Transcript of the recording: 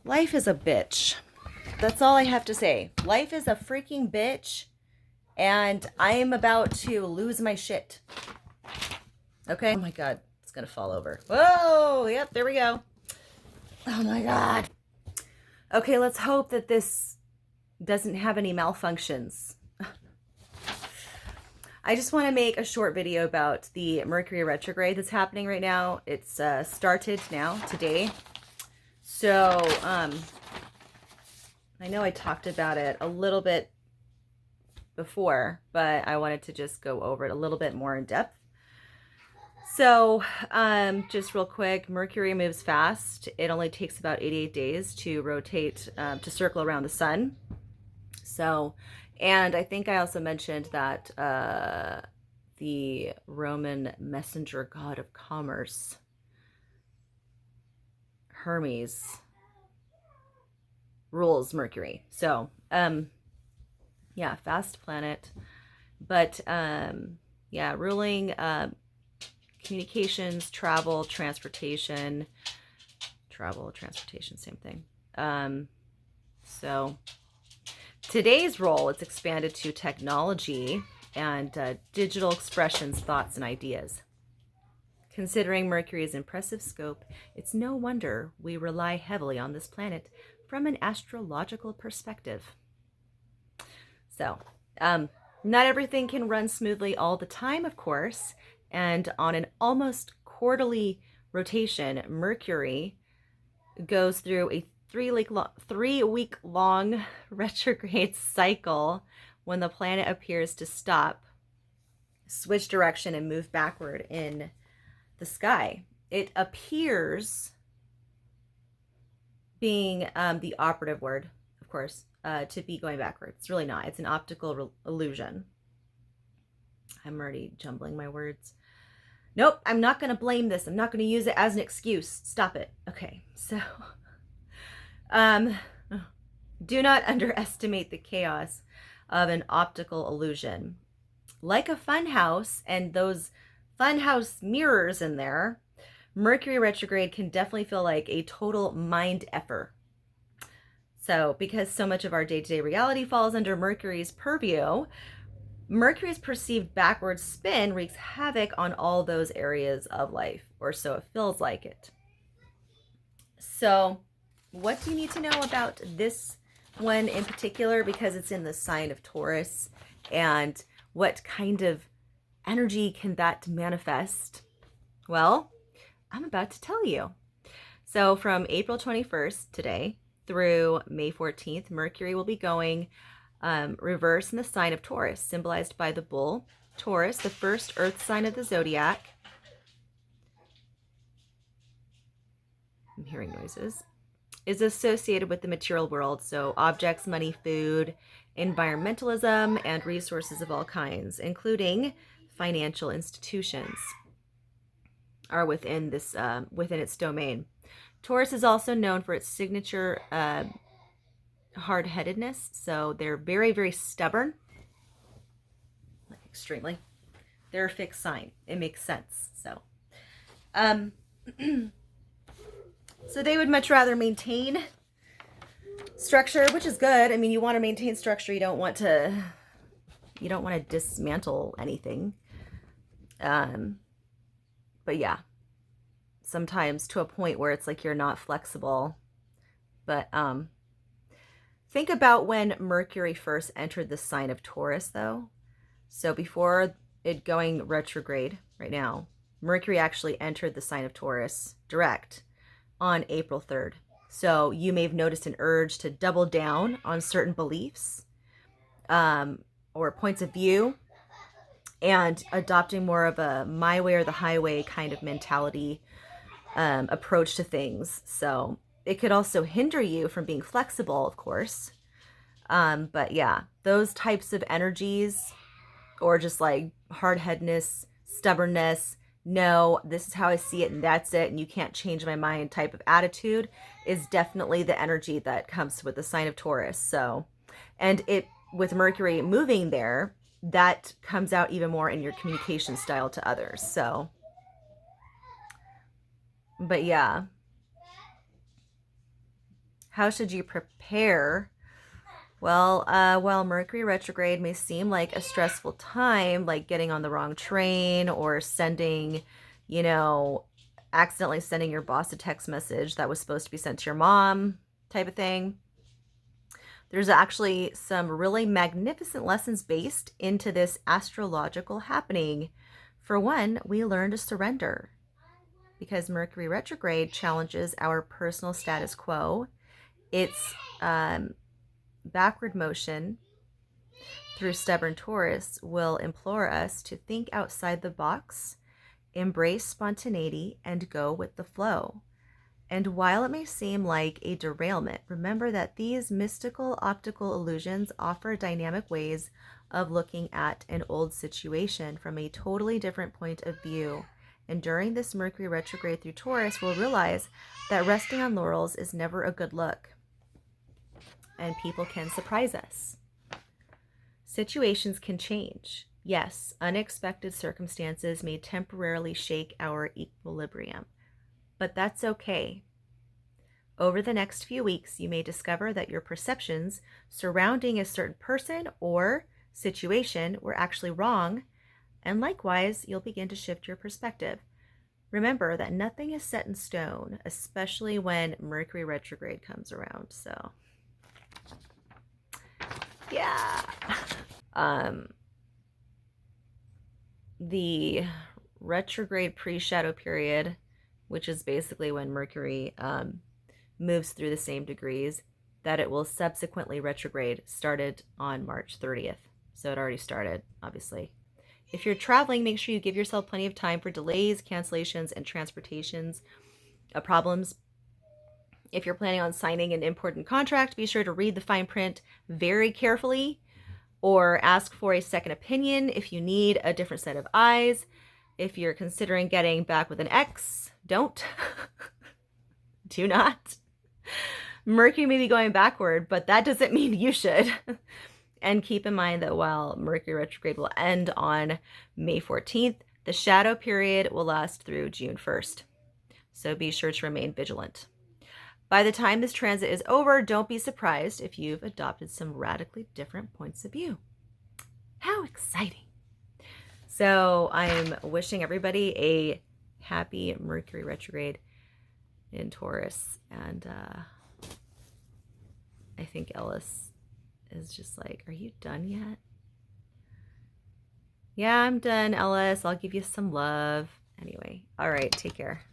Life is a bitch. That's all I have to say. Life is a freaking bitch, and I am about to lose my shit. Okay? Oh my god, it's gonna fall over. Whoa! Yep, there we go. Oh my god. Okay, let's hope that this doesn't have any malfunctions. I just want to make a short video about the Mercury retrograde that's happening right now. It's started now, today. So, I know I talked about it a little bit before, but I wanted to just go over it a little bit more in depth. So, just real quick, Mercury moves fast. It only takes about 88 days to rotate, to circle around the sun. So, and I think I also mentioned that the Roman messenger god of commerce, Hermes, rules Mercury. So, yeah, fast planet. But, yeah, ruling communications, travel, transportation, same thing. So today's role, it's expanded to technology and digital expressions, thoughts, and ideas. Considering Mercury's impressive scope, it's no wonder we rely heavily on this planet from an astrological perspective. So, not everything can run smoothly all the time, of course, and on an almost quarterly rotation, Mercury goes through a 3-week long retrograde cycle when the planet appears to stop, switch direction, and move backward in the sky. It appears, being the operative word, of course, to be going backward. It's really not. It's an optical illusion. I'm already jumbling my words. Nope, I'm not going to blame this. I'm not going to use it as an excuse. Stop it. Okay, so do not underestimate the chaos of an optical illusion. Like a funhouse and those funhouse mirrors in there, Mercury retrograde can definitely feel like a total mind effer. So, because so much of our day-to-day reality falls under Mercury's purview, Mercury's perceived backward spin wreaks havoc on all those areas of life, or so it feels like it. So, what do you need to know about this one in particular? Because it's in the sign of Taurus, and what kind of energy can that manifest? Well, I'm about to tell you. So from April 21st, today, through May 14th, Mercury will be going reverse in the sign of Taurus, symbolized by the bull. Taurus, the first earth sign of the zodiac. I'm hearing noises. Is associated with the material world, so objects, money, food, environmentalism, and resources of all kinds, including financial institutions, are within this within its domain. Taurus is also known for its signature hard-headedness, so they're very, very stubborn, like extremely. They're a fixed sign. It makes sense. So, so they would much rather maintain structure, which is good. I mean, you want to maintain structure. You don't want to dismantle anything. But yeah, sometimes to a point where it's like you're not flexible. But think about when Mercury first entered the sign of Taurus, though. So before it going retrograde right now, Mercury actually entered the sign of Taurus direct on April 3rd. So you may have noticed an urge to double down on certain beliefs or points of view, and adopting more of a my way or the highway kind of mentality approach to things. So it could also hinder you from being flexible, of course. But yeah, those types of energies, or just like hard-headedness, stubbornness, no, this is how I see it and that's it, and you can't change my mind type of attitude, is definitely the energy that comes with the sign of Taurus. So, and it, with Mercury moving there, that comes out even more in your communication style to others. So, but yeah. How should you prepare? Well, while Mercury retrograde may seem like a stressful time, like getting on the wrong train or sending, you know, accidentally sending your boss a text message that was supposed to be sent to your mom type of thing, there's actually some really magnificent lessons based into this astrological happening. For one, we learn to surrender because Mercury retrograde challenges our personal status quo. It's backward motion through stubborn Taurus will implore us to think outside the box, embrace spontaneity, and go with the flow. And while it may seem like a derailment, remember that these mystical optical illusions offer dynamic ways of looking at an old situation from a totally different point of view. And during this Mercury retrograde through Taurus, we'll realize that resting on laurels is never a good look. And people can surprise us. Situations can change. Yes, unexpected circumstances may temporarily shake our equilibrium, but that's okay. Over the next few weeks, you may discover that your perceptions surrounding a certain person or situation were actually wrong, and likewise, you'll begin to shift your perspective. Remember that nothing is set in stone, especially when Mercury retrograde comes around, so yeah. The retrograde pre-shadow period, which is basically when Mercury moves through the same degrees that it will subsequently retrograde, started on March 30th. So it already started, obviously. If you're traveling, make sure you give yourself plenty of time for delays, cancellations, and transportations problems. If you're planning on signing an important contract, be sure to read the fine print very carefully, or ask for a second opinion if you need a different set of eyes. If you're considering getting back with an ex, don't. Do not. Mercury may be going backward, but that doesn't mean you should. And keep in mind that while Mercury retrograde will end on May 14th, the shadow period will last through June 1st. So be sure to remain vigilant. By the time this transit is over, don't be surprised if you've adopted some radically different points of view. How exciting. So I'm wishing everybody a happy Mercury retrograde in Taurus. And I think Ellis is just like, are you done yet? Yeah, I'm done, Ellis. I'll give you some love. Anyway, all right, take care.